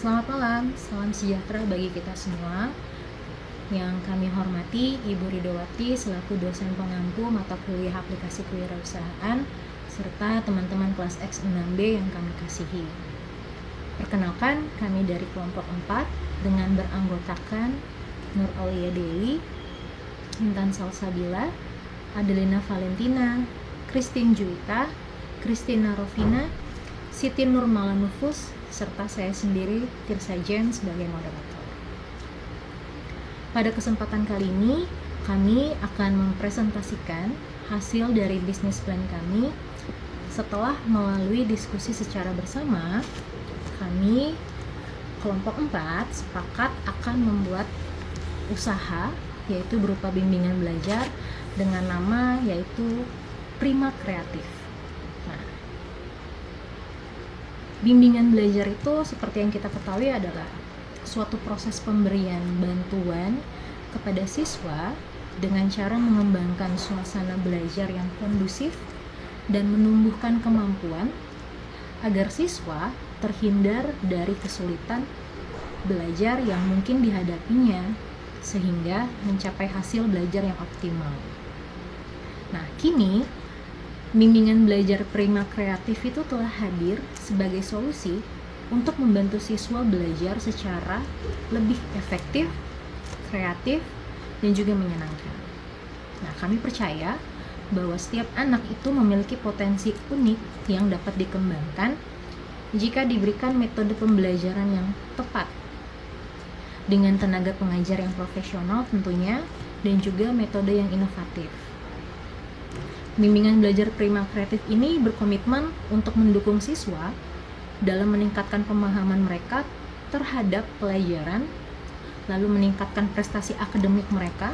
Selamat malam, salam sejahtera bagi kita semua. Yang kami hormati Ibu Ridowati selaku dosen pengampu mata kuliah aplikasi kewirausahaan serta teman-teman kelas X6B yang kami kasihi. Perkenalkan, kami dari kelompok 4 dengan beranggotakan Nur Aulia Deli, Intan Salsabila, Adelina Valentina, Christine Juwita, Christina Rovina, Siti Nur Malanufus, serta saya sendiri, Tirsa Jen, sebagai moderator. Pada kesempatan kali ini, kami akan mempresentasikan hasil dari bisnis plan kami. Setelah melalui diskusi secara bersama, kami kelompok 4 sepakat akan membuat usaha, yaitu berupa bimbingan belajar dengan nama yaitu Prima Kreatif. Nah, bimbingan belajar itu seperti yang kita ketahui adalah suatu proses pemberian bantuan kepada siswa dengan cara mengembangkan suasana belajar yang kondusif dan menumbuhkan kemampuan agar siswa terhindar dari kesulitan belajar yang mungkin dihadapinya sehingga mencapai hasil belajar yang optimal. Nah, kini bimbingan belajar Prima Kreatif itu telah hadir sebagai solusi untuk membantu siswa belajar secara lebih efektif, kreatif, dan juga menyenangkan. Nah, kami percaya bahwa setiap anak itu memiliki potensi unik yang dapat dikembangkan jika diberikan metode pembelajaran yang tepat dengan tenaga pengajar yang profesional tentunya, dan juga metode yang inovatif. Bimbingan belajar Prima Kreatif ini berkomitmen untuk mendukung siswa dalam meningkatkan pemahaman mereka terhadap pelajaran, lalu meningkatkan prestasi akademik mereka,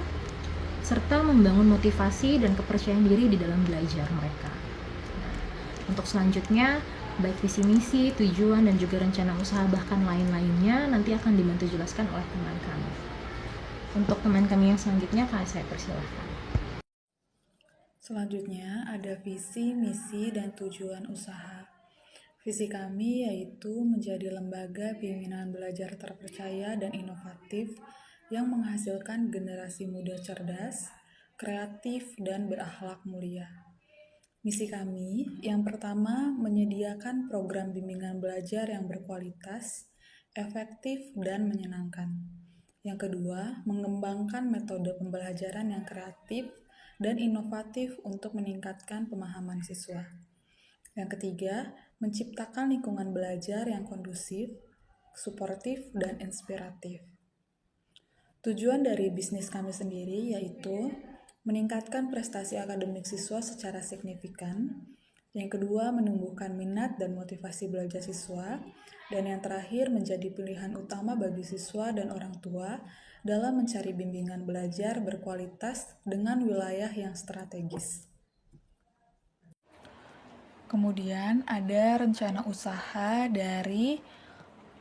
serta membangun motivasi dan kepercayaan diri di dalam belajar mereka. Nah, untuk selanjutnya, baik visi misi, tujuan, dan juga rencana usaha bahkan lain-lainnya nanti akan dibantu jelaskan oleh teman kami. Untuk teman kami yang selanjutnya, saya persilahkan. Selanjutnya ada visi, misi, dan tujuan usaha. Visi kami yaitu menjadi lembaga bimbingan belajar terpercaya dan inovatif yang menghasilkan generasi muda cerdas, kreatif, dan berakhlak mulia. Misi kami yang pertama menyediakan program bimbingan belajar yang berkualitas, efektif, dan menyenangkan. Yang kedua, mengembangkan metode pembelajaran yang kreatif dan inovatif untuk meningkatkan pemahaman siswa. Yang ketiga, menciptakan lingkungan belajar yang kondusif, suportif, dan inspiratif. Tujuan dari bisnis kami sendiri yaitu meningkatkan prestasi akademik siswa secara signifikan. Yang kedua, menumbuhkan minat dan motivasi belajar siswa. Dan yang terakhir, menjadi pilihan utama bagi siswa dan orang tua dalam mencari bimbingan belajar berkualitas dengan wilayah yang strategis. Kemudian ada rencana usaha dari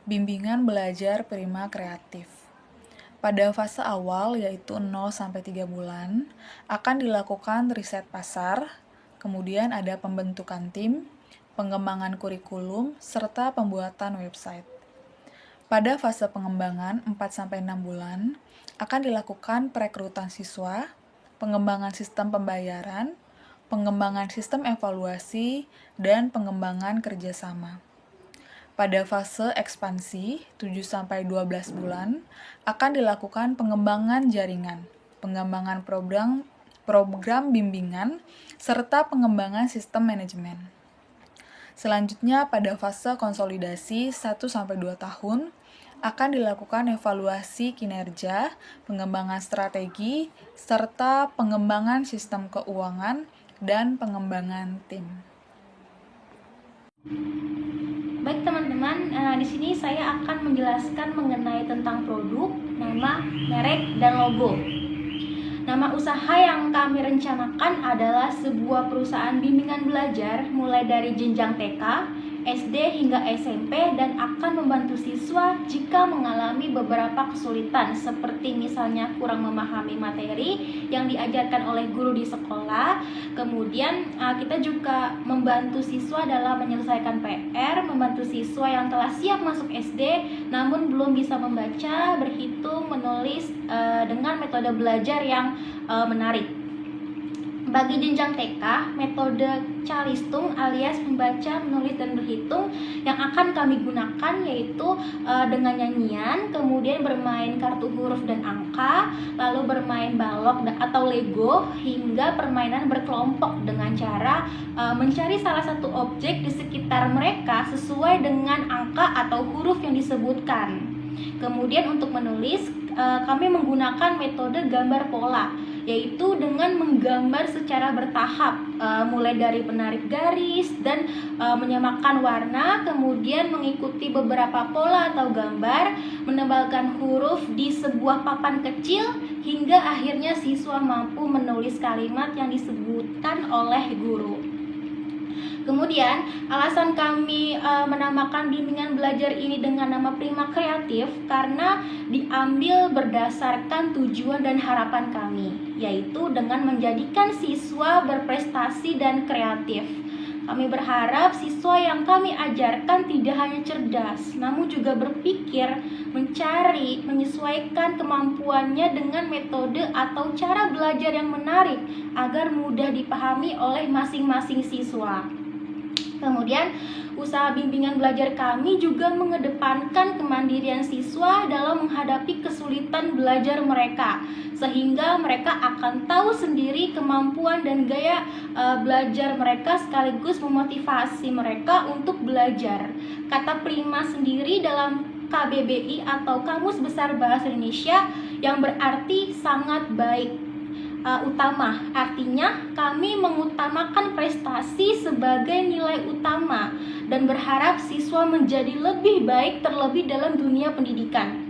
bimbingan belajar Prima Kreatif. Pada fase awal yaitu 0-3 bulan akan dilakukan riset pasar, kemudian ada pembentukan tim, pengembangan kurikulum, serta pembuatan website. Pada fase pengembangan 4-6 bulan akan dilakukan perekrutan siswa, pengembangan sistem pembayaran, pengembangan sistem evaluasi, dan pengembangan kerjasama. Pada fase ekspansi 7-12 bulan akan dilakukan pengembangan jaringan, pengembangan program bimbingan, serta pengembangan sistem manajemen. Selanjutnya pada fase konsolidasi 1-2 tahun akan dilakukan evaluasi kinerja, pengembangan strategi, serta pengembangan sistem keuangan dan pengembangan tim. Baik teman-teman, di sini saya akan menjelaskan mengenai tentang produk, nama, merek, dan logo. Nama usaha yang kami rencanakan adalah sebuah perusahaan bimbingan belajar mulai dari jenjang TK, SD hingga SMP dan akan membantu siswa jika mengalami beberapa kesulitan seperti misalnya kurang memahami materi yang diajarkan oleh guru di sekolah. Kemudian kita juga membantu siswa dalam menyelesaikan PR, membantu siswa yang telah siap masuk SD namun belum bisa membaca, berhitung, menulis dengan metode belajar yang menarik. Bagi jenjang TK, metode calistung alias membaca, menulis, dan berhitung yang akan kami gunakan yaitu dengan nyanyian, kemudian bermain kartu huruf dan angka, lalu bermain balok atau Lego, hingga permainan berkelompok dengan cara mencari salah satu objek di sekitar mereka sesuai dengan angka atau huruf yang disebutkan. Kemudian untuk menulis, kami menggunakan metode gambar pola, yaitu dengan menggambar secara bertahap, mulai dari menarik garis dan menyamakan warna, kemudian mengikuti beberapa pola atau gambar, menebalkan huruf di sebuah papan kecil, hingga akhirnya siswa mampu menulis kalimat yang disebutkan oleh guru. Kemudian, alasan kami menamakan bimbingan belajar ini dengan nama Prima Kreatif karena diambil berdasarkan tujuan dan harapan kami, yaitu dengan menjadikan siswa berprestasi dan kreatif. Kami berharap siswa yang kami ajarkan tidak hanya cerdas, namun juga berpikir, mencari, menyesuaikan kemampuannya dengan metode atau cara belajar yang menarik agar mudah dipahami oleh masing-masing siswa. Kemudian, usaha bimbingan belajar kami juga mengedepankan kemandirian siswa dalam menghadapi kesulitan belajar mereka, sehingga mereka akan tahu sendiri kemampuan dan gaya belajar mereka sekaligus memotivasi mereka untuk belajar. Kata Prima sendiri dalam KBBI atau Kamus Besar Bahasa Indonesia yang berarti sangat baik. Utama, artinya kami mengutamakan prestasi sebagai nilai utama dan berharap siswa menjadi lebih baik terlebih dalam dunia pendidikan.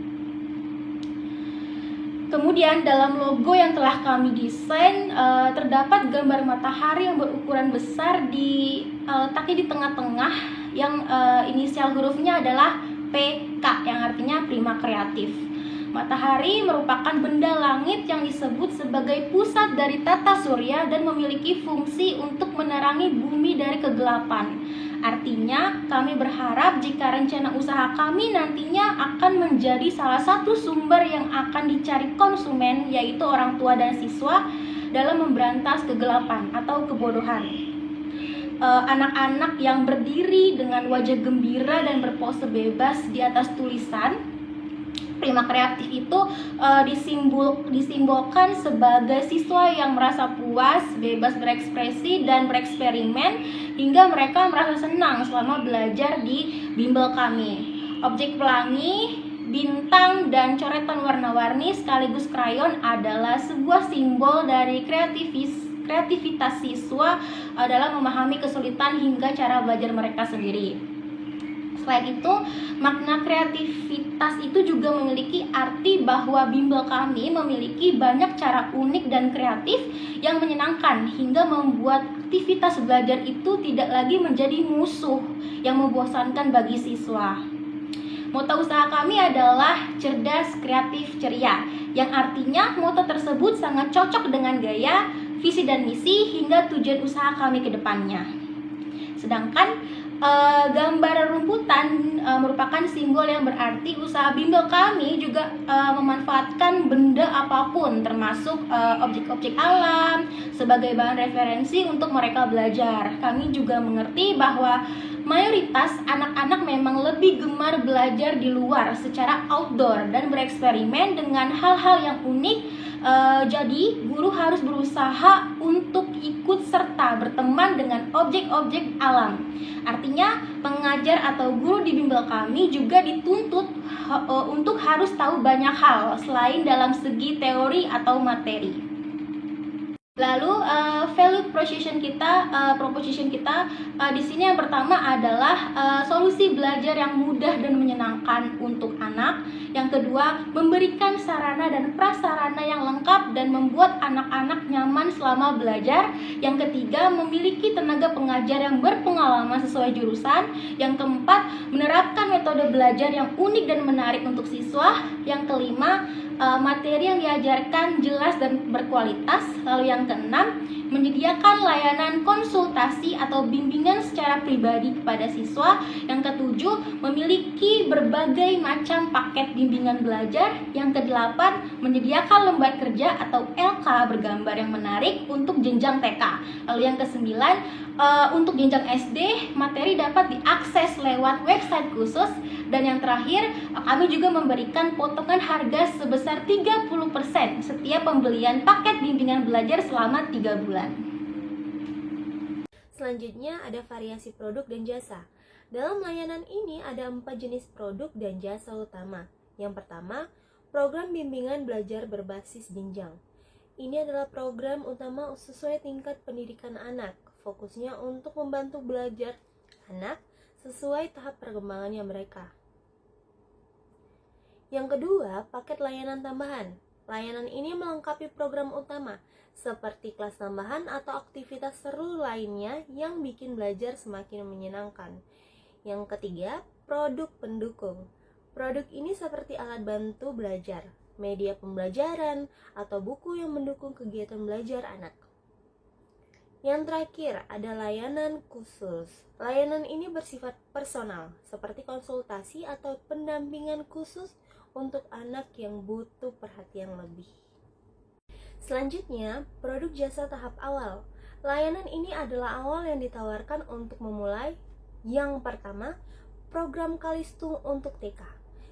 Kemudian dalam logo yang telah kami desain terdapat gambar matahari yang berukuran besar letaknya di tengah-tengah yang inisial hurufnya adalah PK yang artinya Prima Kreatif. Matahari merupakan benda langit yang disebut sebagai pusat dari tata surya dan memiliki fungsi untuk menerangi bumi dari kegelapan. Artinya, kami berharap jika rencana usaha kami nantinya akan menjadi salah satu sumber yang akan dicari konsumen, yaitu orang tua dan siswa, dalam memberantas kegelapan atau kebodohan. Anak-anak yang berdiri dengan wajah gembira dan berpose bebas di atas tulisan Prima Kreatif itu disimbolkan sebagai siswa yang merasa puas, bebas berekspresi dan bereksperimen hingga mereka merasa senang selama belajar di bimbel kami. Objek pelangi, bintang, dan coretan warna-warni sekaligus krayon adalah sebuah simbol dari kreativitas siswa dalam memahami kesulitan hingga cara belajar mereka sendiri. Selain itu, makna kreativitas itu juga memiliki arti bahwa bimbel kami memiliki banyak cara unik dan kreatif yang menyenangkan hingga membuat aktivitas belajar itu tidak lagi menjadi musuh yang membosankan bagi siswa. Moto usaha kami adalah cerdas, kreatif, ceria, yang artinya moto tersebut sangat cocok dengan gaya, visi dan misi hingga tujuan usaha kami ke depannya. Sedangkan gambar rumputan merupakan simbol yang berarti usaha bimbel kami juga memanfaatkan benda apapun termasuk objek-objek alam sebagai bahan referensi untuk mereka belajar. Kami juga mengerti bahwa mayoritas anak-anak memang lebih gemar belajar di luar secara outdoor dan bereksperimen dengan hal-hal yang unik. Jadi guru harus berusaha untuk ikut serta berteman dengan objek-objek alam. Artinya pengajar atau guru di bimbel kami juga dituntut untuk harus tahu banyak hal selain dalam segi teori atau materi. Lalu value proposition kita di sini yang pertama adalah solusi belajar yang mudah dan menyenangkan untuk anak. Yang kedua, memberikan sarana dan prasarana yang lengkap dan membuat anak-anak nyaman selama belajar. Yang ketiga, memiliki tenaga pengajar yang berpengalaman sesuai jurusan. Yang keempat, menerapkan metode belajar yang unik dan menarik untuk siswa. Yang kelima, materi yang diajarkan jelas dan berkualitas. Lalu yang keenam, menyediakan layanan konsultasi atau bimbingan secara pribadi kepada siswa. Yang ketujuh, memiliki berbagai macam paket bimbingan belajar. Yang kedelapan, menyediakan lembar kerja atau LK bergambar yang menarik untuk jenjang TK. Lalu yang kesembilan, untuk jenjang SD, materi dapat diakses lewat website khusus. Dan yang terakhir, kami juga memberikan potongan harga sebesar 30% setiap pembelian paket bimbingan belajar selama 3 bulan. Selanjutnya ada variasi produk dan jasa. Dalam layanan ini ada 4 jenis produk dan jasa utama. Yang pertama, program bimbingan belajar berbasis jenjang. Ini adalah program utama sesuai tingkat pendidikan anak. Fokusnya untuk membantu belajar anak sesuai tahap perkembangannya mereka. Yang kedua, paket layanan tambahan. Layanan ini melengkapi program utama, seperti kelas tambahan atau aktivitas seru lainnya yang bikin belajar semakin menyenangkan. Yang ketiga, produk pendukung. Produk ini seperti alat bantu belajar, media pembelajaran, atau buku yang mendukung kegiatan belajar anak. Yang terakhir, ada layanan khusus. Layanan ini bersifat personal, seperti konsultasi atau pendampingan khusus untuk anak yang butuh perhatian lebih. Selanjutnya, produk jasa tahap awal. Layanan ini adalah awal yang ditawarkan untuk memulai. Yang pertama, program Kalistung untuk TK.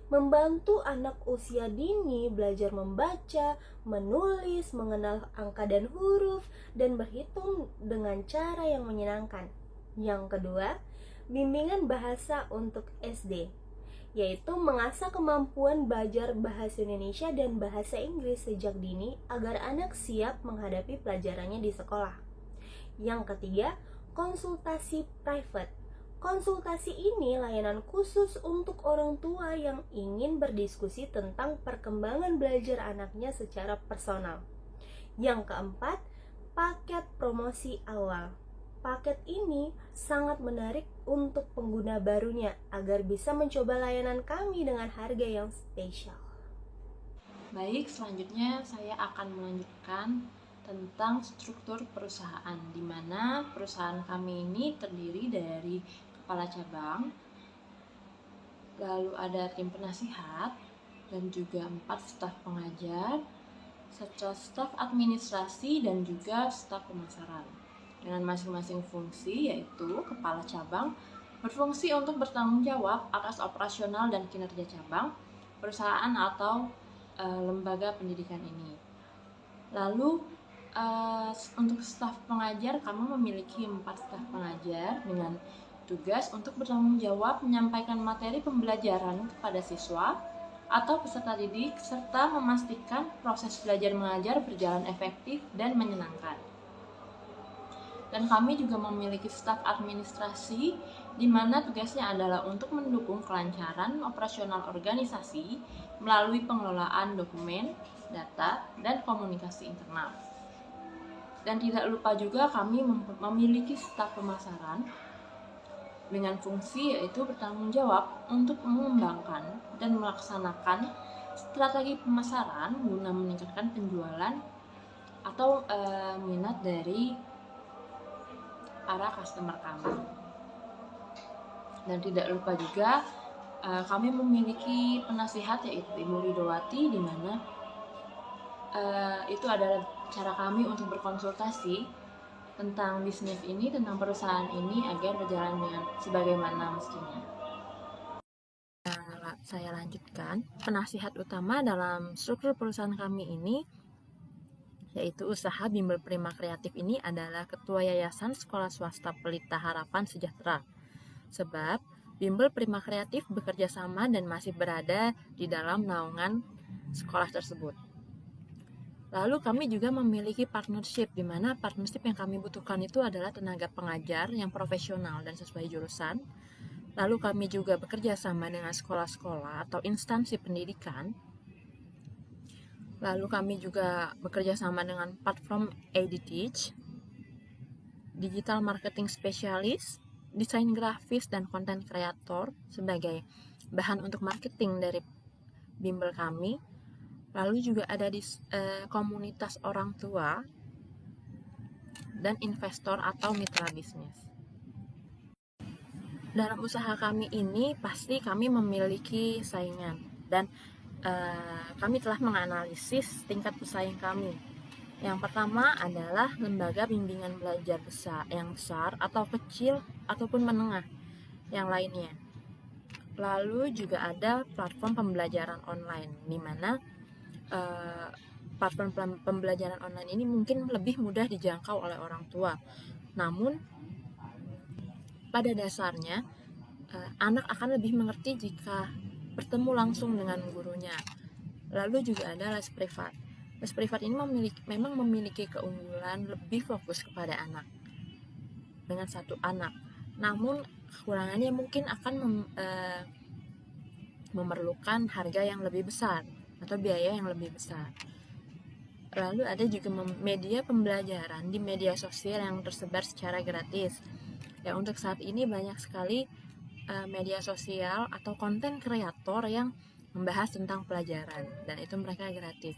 Membantu anak usia dini belajar membaca, menulis, mengenal angka dan huruf, dan berhitung dengan cara yang menyenangkan. Yang kedua, bimbingan bahasa untuk SD, yaitu mengasah kemampuan belajar bahasa Indonesia dan bahasa Inggris sejak dini agar anak siap menghadapi pelajarannya di sekolah. Yang ketiga, konsultasi private. Konsultasi ini layanan khusus untuk orang tua yang ingin berdiskusi tentang perkembangan belajar anaknya secara personal. Yang keempat, paket promosi awal. Paket ini sangat menarik untuk pengguna barunya agar bisa mencoba layanan kami dengan harga yang spesial. Baik, selanjutnya saya akan melanjutkan tentang struktur perusahaan, di mana perusahaan kami ini terdiri dari kepala cabang, lalu ada tim penasihat, dan juga 4 staf pengajar, serta staf administrasi dan juga staf pemasaran. Dengan masing-masing fungsi, yaitu kepala cabang berfungsi untuk bertanggung jawab atas operasional dan kinerja cabang, perusahaan atau lembaga pendidikan ini. Lalu untuk staf pengajar, kami memiliki 4 staf pengajar dengan tugas untuk bertanggung jawab menyampaikan materi pembelajaran kepada siswa atau peserta didik serta memastikan proses belajar mengajar berjalan efektif dan menyenangkan. Dan kami juga memiliki staf administrasi di mana tugasnya adalah untuk mendukung kelancaran operasional organisasi melalui pengelolaan dokumen, data, dan komunikasi internal. Dan tidak lupa juga kami memiliki staf pemasaran dengan fungsi yaitu bertanggung jawab untuk mengembangkan dan melaksanakan strategi pemasaran guna meningkatkan penjualan atau minat dari para customer kami. Dan tidak lupa juga kami memiliki penasihat yaitu Ibu Ridowati, di mana itu adalah cara kami untuk berkonsultasi tentang bisnis ini, tentang perusahaan ini agar berjalan dengan sebagaimana mestinya. Saya lanjutkan, penasihat utama dalam struktur perusahaan kami ini yaitu usaha Bimbel Prima Kreatif ini adalah Ketua Yayasan Sekolah Swasta Pelita Harapan Sejahtera. Sebab Bimbel Prima Kreatif bekerja sama dan masih berada di dalam naungan sekolah tersebut. Lalu kami juga memiliki partnership, di mana partnership yang kami butuhkan itu adalah tenaga pengajar yang profesional dan sesuai jurusan. Lalu kami juga bekerja sama dengan sekolah-sekolah atau instansi pendidikan. Lalu kami juga bekerja sama dengan platform EdTech, digital marketing specialist, desain grafis, dan konten kreator sebagai bahan untuk marketing dari bimbel kami. Lalu juga ada di komunitas orang tua dan investor atau mitra bisnis. Dalam usaha kami ini pasti kami memiliki saingan dan kami telah menganalisis tingkat pesaing kami. Yang pertama adalah lembaga bimbingan belajar yang besar atau kecil ataupun menengah yang lainnya. Lalu juga ada platform pembelajaran online, di mana platform pembelajaran online ini mungkin lebih mudah dijangkau oleh orang tua. Namun pada dasarnya anak akan lebih mengerti jika bertemu langsung dengan gurunya. Lalu juga ada les privat. Les privat ini memang memiliki keunggulan lebih fokus kepada anak dengan satu anak. Namun kekurangannya mungkin akan memerlukan harga yang lebih besar atau biaya yang lebih besar. Lalu ada juga media pembelajaran di media sosial yang tersebar secara gratis. Ya, untuk saat ini banyak sekali media sosial atau konten kreator yang membahas tentang pelajaran, dan itu mereka gratis.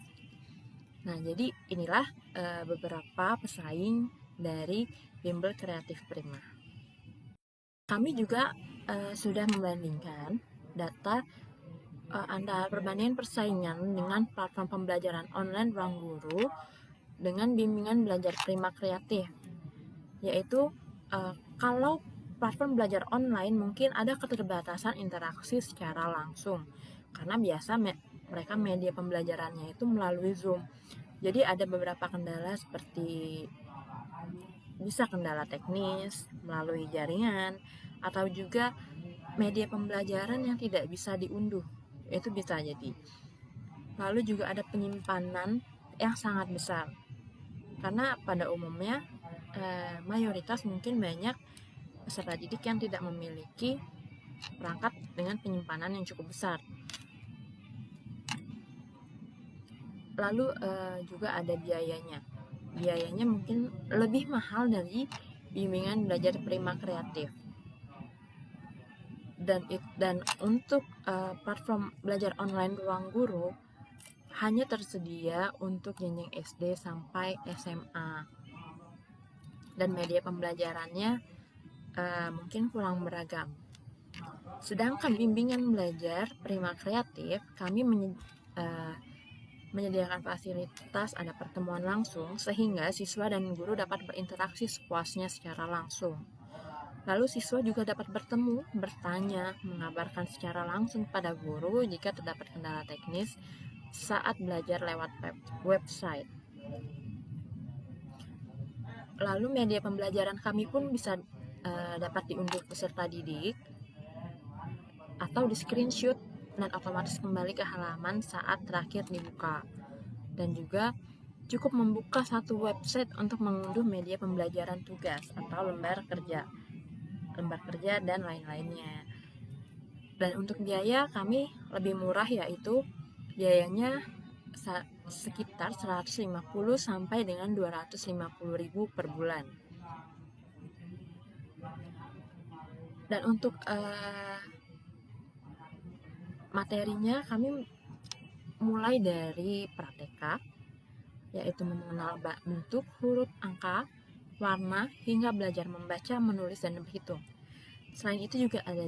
Nah, jadi inilah beberapa pesaing dari bimbel kreatif Prima. Kami juga sudah membandingkan data antara perbandingan persaingan dengan platform pembelajaran online Ruang Guru dengan bimbingan belajar Prima Kreatif, yaitu kalau platform belajar online mungkin ada keterbatasan interaksi secara langsung karena biasa mereka media pembelajarannya itu melalui Zoom. Jadi ada beberapa kendala seperti bisa kendala teknis melalui jaringan atau juga media pembelajaran yang tidak bisa diunduh, itu bisa jadi. Lalu juga ada penyimpanan yang sangat besar karena pada umumnya mayoritas mungkin banyak peserta didik yang tidak memiliki perangkat dengan penyimpanan yang cukup besar. Lalu juga ada biayanya mungkin lebih mahal dari bimbingan belajar Prima Kreatif. Dan untuk platform belajar online Ruang Guru hanya tersedia untuk jenjang SD sampai SMA, dan media pembelajarannya mungkin kurang beragam. Sedangkan bimbingan belajar Prima Kreatif kami menyediakan fasilitas ada pertemuan langsung sehingga siswa dan guru dapat berinteraksi sepuasnya secara langsung. Lalu siswa juga dapat bertemu, bertanya, mengabarkan secara langsung pada guru jika terdapat kendala teknis saat belajar lewat website. Lalu media pembelajaran kami pun bisa dapat diunduh peserta didik atau di screenshot dan otomatis kembali ke halaman saat terakhir dibuka. Dan juga cukup membuka satu website untuk mengunduh media pembelajaran tugas atau lembar kerja dan lain-lainnya. Dan untuk biaya kami lebih murah, yaitu biayanya sekitar 150 sampai dengan 250.000 per bulan. Dan untuk materinya kami mulai dari praktika, yaitu mengenal bentuk, huruf, angka, warna, hingga belajar membaca, menulis, dan berhitung. Selain itu juga ada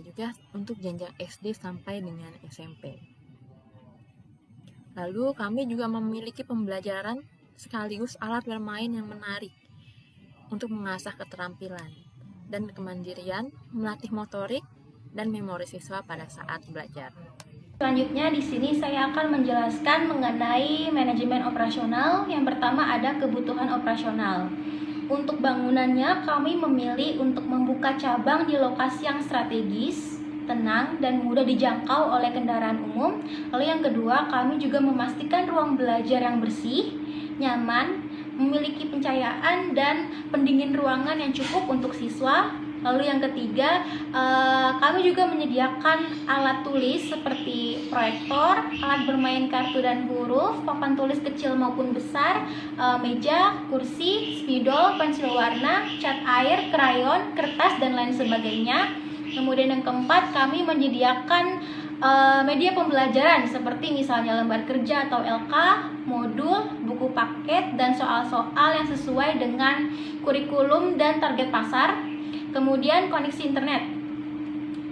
untuk jenjang SD sampai dengan SMP. Lalu kami juga memiliki pembelajaran sekaligus alat bermain yang menarik untuk mengasah keterampilan dan kemandirian, melatih motorik dan memori siswa pada saat belajar. Selanjutnya di sini saya akan menjelaskan mengenai manajemen operasional. Yang pertama ada kebutuhan operasional. Untuk bangunannya kami memilih untuk membuka cabang di lokasi yang strategis tenang, dan mudah dijangkau oleh kendaraan umum. Lalu yang kedua, kami juga memastikan ruang belajar yang bersih, nyaman, memiliki pencahayaan dan pendingin ruangan yang cukup untuk siswa. Lalu yang ketiga, kami juga menyediakan alat tulis seperti proyektor, alat bermain kartu dan huruf, papan tulis kecil maupun besar, meja, kursi, spidol, pensil warna, cat air, krayon, kertas, dan lain sebagainya. Kemudian yang keempat, kami menyediakan media pembelajaran seperti misalnya lembar kerja atau LK, modul, buku paket, dan soal-soal yang sesuai dengan kurikulum dan target pasar. Kemudian koneksi internet.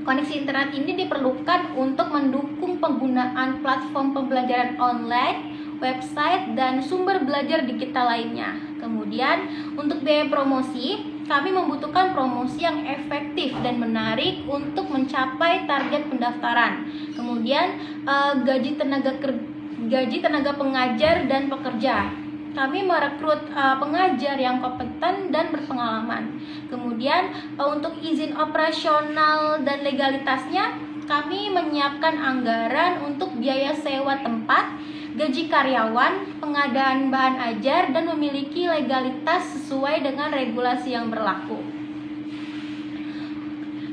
Koneksi internet ini diperlukan untuk mendukung penggunaan platform pembelajaran online, website, dan sumber belajar digital lainnya. Kemudian untuk biaya promosi, kami membutuhkan promosi yang efektif dan menarik untuk mencapai target pendaftaran. Kemudian gaji tenaga pengajar dan pekerja. Kami merekrut pengajar yang kompeten dan berpengalaman. Kemudian untuk izin operasional dan legalitasnya, kami menyiapkan anggaran untuk biaya sewa tempat, gaji karyawan, pengadaan bahan ajar, dan memiliki legalitas sesuai dengan regulasi yang berlaku.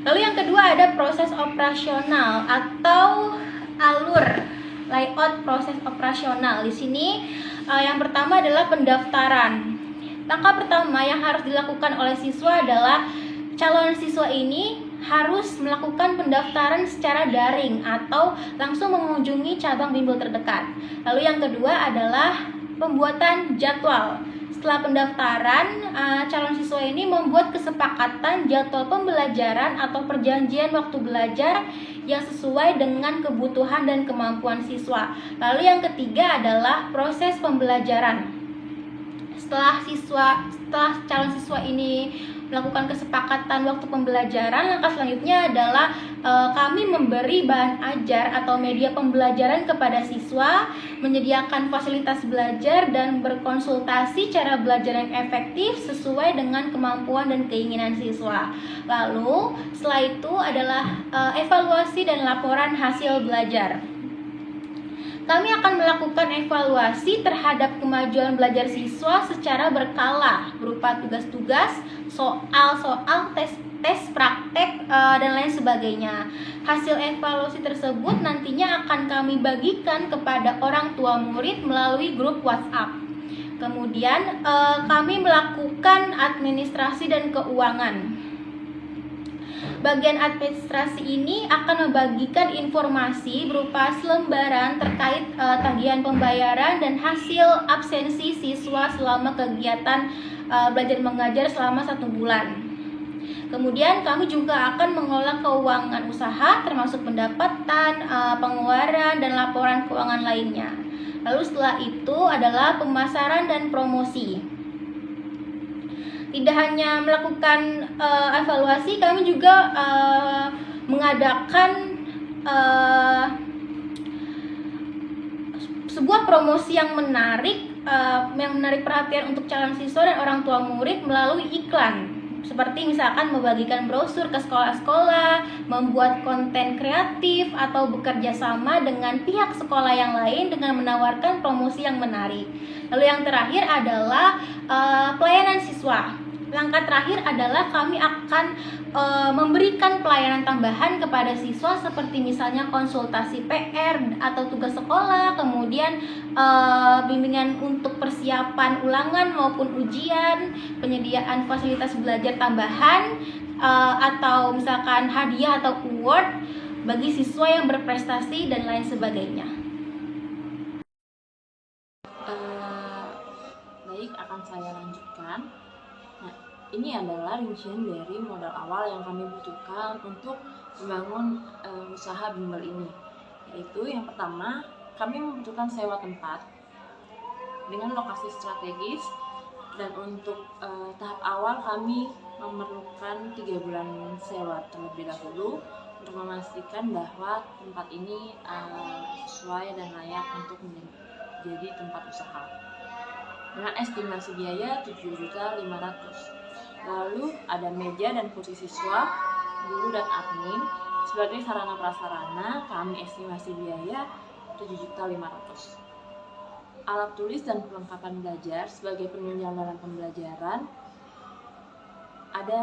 Lalu yang kedua ada proses operasional atau alur layout proses operasional. Di sini yang pertama adalah pendaftaran. Langkah pertama yang harus dilakukan oleh siswa adalah calon siswa ini harus melakukan pendaftaran secara daring atau langsung mengunjungi cabang bimbel terdekat. Lalu yang kedua adalah pembuatan jadwal. Setelah pendaftaran, calon siswa ini membuat kesepakatan jadwal pembelajaran atau perjanjian waktu belajar yang sesuai dengan kebutuhan dan kemampuan siswa. Lalu yang ketiga adalah proses pembelajaran. Setelah calon siswa ini melakukan kesepakatan waktu pembelajaran, langkah selanjutnya adalah kami memberi bahan ajar atau media pembelajaran kepada siswa, menyediakan fasilitas belajar, dan berkonsultasi cara belajar yang efektif sesuai dengan kemampuan dan keinginan siswa. Lalu setelah itu adalah evaluasi dan laporan hasil belajar. Kami akan melakukan evaluasi terhadap kemajuan belajar siswa secara berkala berupa tugas-tugas, soal-soal, tes praktek, dan lain sebagainya. Hasil evaluasi tersebut nantinya akan kami bagikan kepada orang tua murid melalui grup WhatsApp. Kemudian kami melakukan administrasi dan keuangan. Bagian administrasi ini akan membagikan informasi berupa selembaran terkait tagihan pembayaran dan hasil absensi siswa selama kegiatan belajar mengajar selama 1 bulan. Kemudian kami juga akan mengelola keuangan usaha termasuk pendapatan, pengeluaran, dan laporan keuangan lainnya. Lalu setelah itu adalah pemasaran dan promosi. Tidak hanya melakukan evaluasi, kami juga mengadakan sebuah promosi yang menarik perhatian untuk calon siswa dan orang tua murid melalui iklan. Seperti misalkan membagikan brosur ke sekolah-sekolah, membuat konten kreatif, atau bekerja sama dengan pihak sekolah yang lain dengan menawarkan promosi yang menarik. Lalu yang terakhir adalah pelayanan siswa. Langkah terakhir adalah kami akan memberikan pelayanan tambahan kepada siswa seperti misalnya konsultasi PR atau tugas sekolah, kemudian bimbingan untuk persiapan ulangan maupun ujian, penyediaan fasilitas belajar tambahan, atau misalkan hadiah atau award bagi siswa yang berprestasi dan lain sebagainya. Baik, akan saya lanjutkan. Nah, ini adalah rincian dari modal awal yang kami butuhkan untuk membangun usaha bimbel ini. Yaitu yang pertama, kami membutuhkan sewa tempat dengan lokasi strategis, dan untuk tahap awal kami memerlukan 3 bulan sewa terlebih dahulu untuk memastikan bahwa tempat ini sesuai dan layak untuk menjadi tempat usaha. Dengan estimasi biaya 7.500.000. Lalu ada meja dan kursi siswa, guru dan admin, Sebagai sarana prasarana, kami estimasi biaya 7.500.000. Alat tulis dan perlengkapan belajar sebagai penunjang dalam pembelajaran ada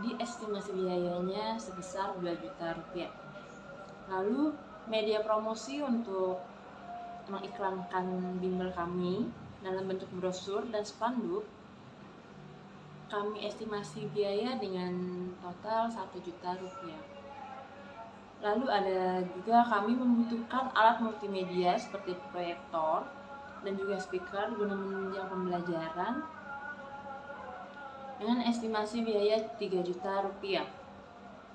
di estimasi biayanya sebesar 2 juta rupiah. Lalu media promosi untuk mengiklankan bimbel kami dalam bentuk brosur dan spanduk kami estimasi biaya dengan total 1 juta rupiah. Lalu ada juga kami membutuhkan alat multimedia seperti proyektor dan juga speaker guna menunjang pembelajaran dengan estimasi biaya 3 juta rupiah.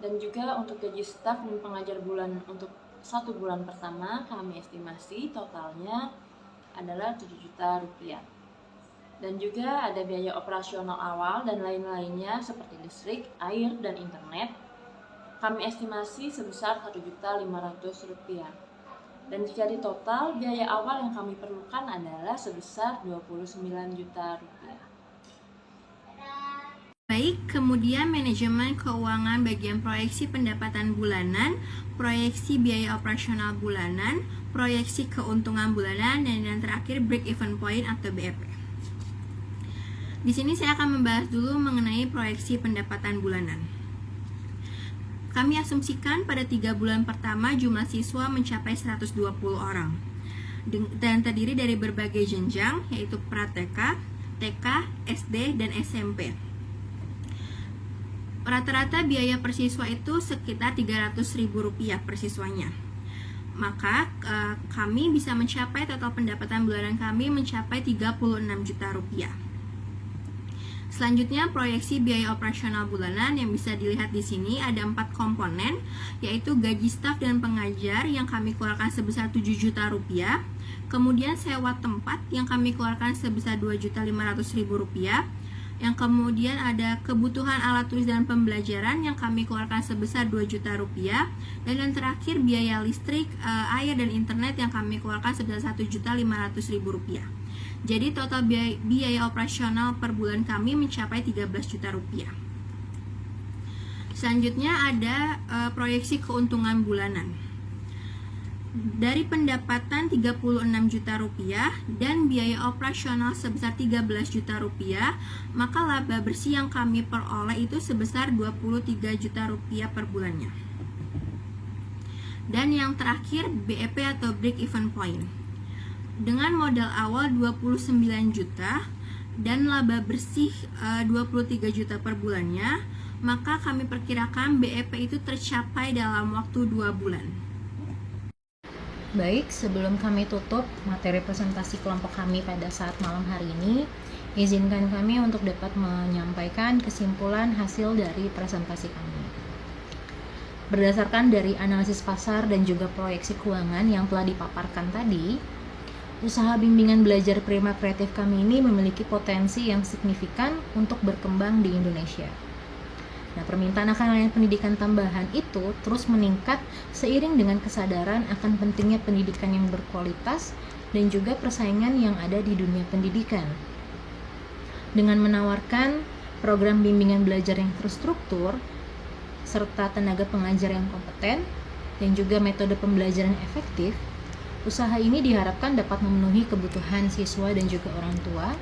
Dan juga untuk gaji staf dan pengajar untuk 1 bulan pertama kami estimasi totalnya adalah 7 juta rupiah. Dan juga ada biaya operasional awal dan lain-lainnya seperti listrik, air, dan internet. Kami estimasi sebesar 1.500.000 rupiah. Dan jika di total, biaya awal yang kami perlukan adalah sebesar 29 juta rupiah. Baik, kemudian manajemen keuangan bagian proyeksi pendapatan bulanan, proyeksi biaya operasional bulanan, proyeksi keuntungan bulanan, dan yang terakhir break even point atau BEP. Di sini saya akan membahas dulu mengenai proyeksi pendapatan bulanan. Kami asumsikan pada 3 bulan pertama jumlah siswa mencapai 120 orang dan terdiri dari berbagai jenjang yaitu pra-TK, TK, SD, dan SMP. Rata-rata biaya per siswa itu sekitar Rp300.000 per siswanya. Maka kami bisa mencapai total pendapatan bulanan kami mencapai Rp36 juta. Selanjutnya, proyeksi biaya operasional bulanan yang bisa dilihat di sini ada 4 komponen, yaitu gaji staf dan pengajar yang kami keluarkan sebesar 7 juta rupiah, kemudian sewa tempat yang kami keluarkan sebesar 2.500.000 rupiah, yang kemudian ada kebutuhan alat tulis dan pembelajaran yang kami keluarkan sebesar 2 juta rupiah, dan yang terakhir biaya listrik, air, dan internet yang kami keluarkan sebesar 1.500.000 rupiah. Jadi total biaya operasional per bulan kami mencapai 13 juta rupiah. Selanjutnya ada proyeksi keuntungan bulanan. Dari pendapatan 36 juta rupiah dan biaya operasional sebesar 13 juta rupiah, maka laba bersih yang kami peroleh itu sebesar 23 juta rupiah per bulannya. Dan yang terakhir BEP atau break even point. Dengan modal awal 29 juta dan laba bersih 23 juta per bulannya, maka kami perkirakan BEP itu tercapai dalam waktu 2 bulan. Baik, sebelum kami tutup materi presentasi kelompok kami pada saat malam hari ini, izinkan kami untuk dapat menyampaikan kesimpulan hasil dari presentasi kami. Berdasarkan dari analisis pasar dan juga proyeksi keuangan yang telah dipaparkan tadi, usaha bimbingan belajar Prima Kreatif kami ini memiliki potensi yang signifikan untuk berkembang di Indonesia. Nah, permintaan akan layanan pendidikan tambahan itu terus meningkat seiring dengan kesadaran akan pentingnya pendidikan yang berkualitas dan juga persaingan yang ada di dunia pendidikan. Dengan menawarkan program bimbingan belajar yang terstruktur, serta tenaga pengajar yang kompeten, dan juga metode pembelajaran efektif, usaha ini diharapkan dapat memenuhi kebutuhan siswa dan juga orang tua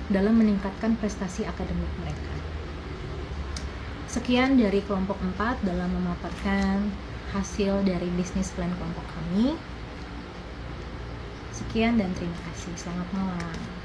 dalam meningkatkan prestasi akademik mereka. Sekian dari kelompok 4 dalam memaparkan hasil dari bisnis plan kelompok kami. Sekian dan terima kasih. Selamat malam.